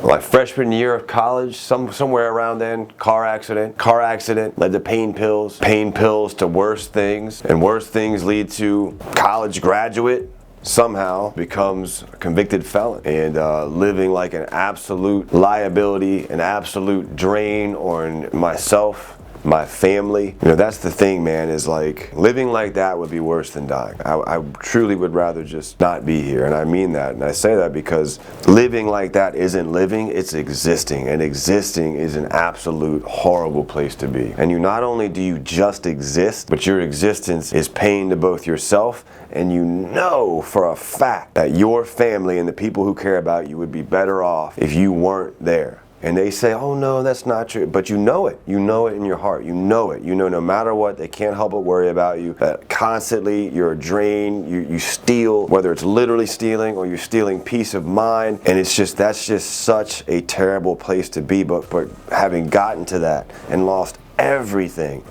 My freshman year of college, somewhere around then, car accident led to pain pills to worse things, and worse things lead to college graduate somehow becomes a convicted felon and living like an absolute liability, an absolute drain on myself, my family. You know, that's the thing, man, is like living like that would be worse than dying. I truly would rather just not be here, and I mean that, and I say that because living like that isn't living, it's existing, and existing is an absolute horrible place to be. And you not only do you just exist, but your existence is pain to both yourself, and you know for a fact that your family and the people who care about you would be better off if you weren't there. And they say, oh no, that's not true. But you know it. You know it in your heart. You know it. You know no matter what, they can't help but worry about you. That constantly you're a drain. You steal, whether it's literally stealing or you're stealing peace of mind. And it's just, that's just such a terrible place to be. But having gotten to that and lost everything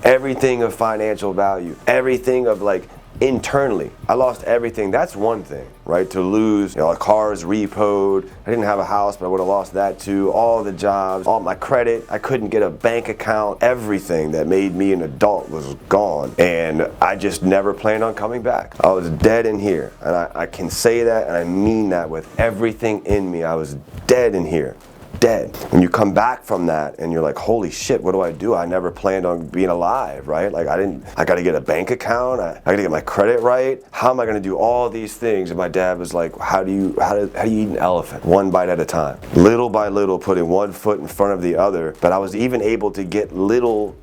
of financial value, everything of like, internally, I lost everything. That's one thing, right? To lose, you know, a car is repoed. I didn't have a house, but I would have lost that too. All the jobs, all my credit. I couldn't get a bank account. Everything that made me an adult was gone. And I just never planned on coming back. I was dead in here. And I can say that, and I mean that with everything in me. I was dead in here. Dead. When you come back from that and you're like, holy shit, what do? I never planned on being alive, right? Like I got to get a bank account. I got to get my credit right. How am I going to do all these things? And my dad was like, how do you eat an elephant? One bite at a time. Little by little, putting one foot in front of the other. But I was even able to get little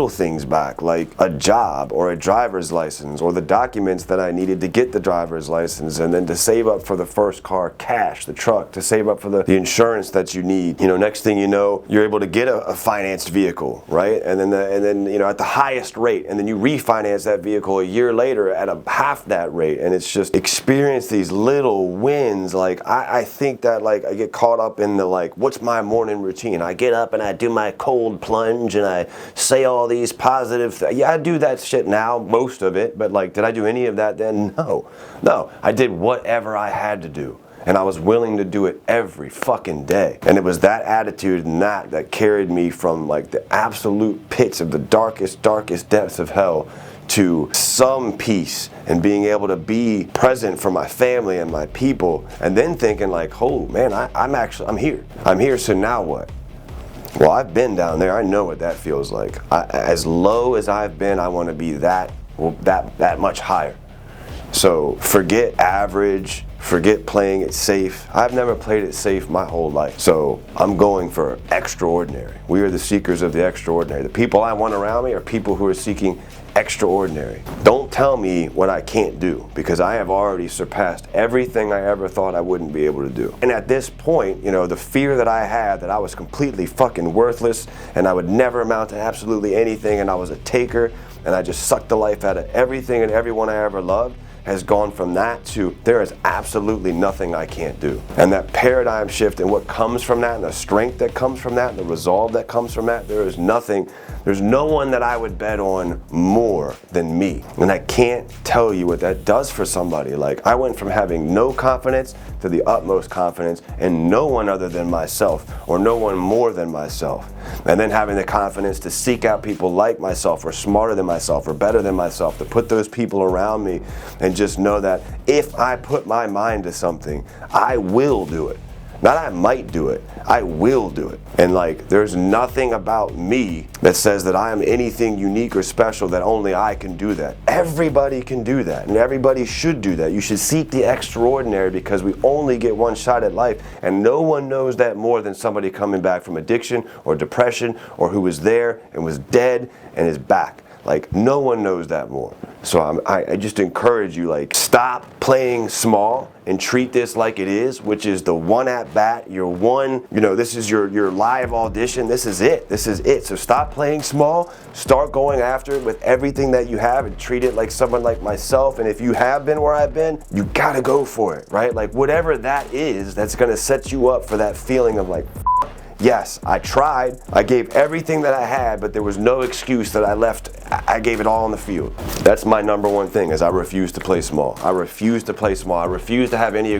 things back, like a job or a driver's license or the documents that I needed to get the driver's license, and then to save up for the first car, cash, the truck, to save up for the insurance that you need. You know, next thing you know, you're able to get a financed vehicle, right? And then you know, at the highest rate, and then you refinance that vehicle a year later at a half that rate. And it's just experience these little wins. Like I think that like I get caught up in the like, what's my morning routine? I get up and I do my cold plunge and I say all these positive things. Yeah, I do that shit now, most of it, but like, did I do any of that then? No, I did whatever I had to do. And I was willing to do it every fucking day. And it was that attitude and that carried me from like the absolute pits of the darkest depths of hell to some peace and being able to be present for my family and my people. And then thinking like, oh man, I'm here. I'm here, so now what? Well, I've been down there. I know what that feels like. As low as I've been, I want to be that much higher. So forget average, forget playing it safe. I've never played it safe my whole life. So I'm going for extraordinary. We are the seekers of the extraordinary. The people I want around me are people who are seeking extraordinary. Don't tell me what I can't do, because I have already surpassed everything I ever thought I wouldn't be able to do. And at this point, you know, the fear that I had that I was completely fucking worthless and I would never amount to absolutely anything and I was a taker and I just sucked the life out of everything and everyone I ever loved, has gone from that to there is absolutely nothing I can't do. And that paradigm shift and what comes from that and the strength that comes from that and the resolve that comes from that, there's no one that I would bet on more than me. And I can't tell you what that does for somebody. Like, I went from having no confidence to the utmost confidence in no one other than myself, or no one more than myself. And then having the confidence to seek out people like myself, or smarter than myself, or better than myself, to put those people around me and just know that if I put my mind to something, I will do it. Not I might do it, I will do it. And like, there's nothing about me that says that I am anything unique or special, that only I can do that. Everybody can do that, and everybody should do that. You should seek the extraordinary, because we only get one shot at life, and no one knows that more than somebody coming back from addiction or depression, or who was there and was dead and is back. Like, no one knows that more. So I just encourage you, like, stop playing small and treat this like it is, which is the one at bat, your one, you know, this is your live audition. This is it. So stop playing small, start going after it with everything that you have, and treat it like someone like myself. And if you have been where I've been, you gotta go for it, right? Like, whatever that is, that's gonna set you up for that feeling of like, yes, I tried. I gave everything that I had, but there was no excuse that I left I gave it all on the field. That's my number one thing, is I refuse to play small. I refuse to play small. I refuse to have any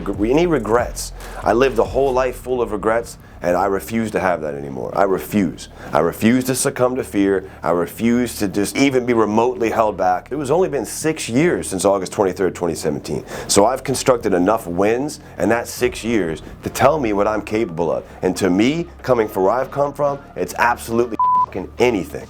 regrets. I lived a whole life full of regrets, and I refuse to have that anymore. I refuse. I refuse to succumb to fear. I refuse to just even be remotely held back. It was only been 6 years since August 23rd, 2017. So I've constructed enough wins in that 6 years to tell me what I'm capable of. And to me, coming from where I've come from, it's absolutely anything.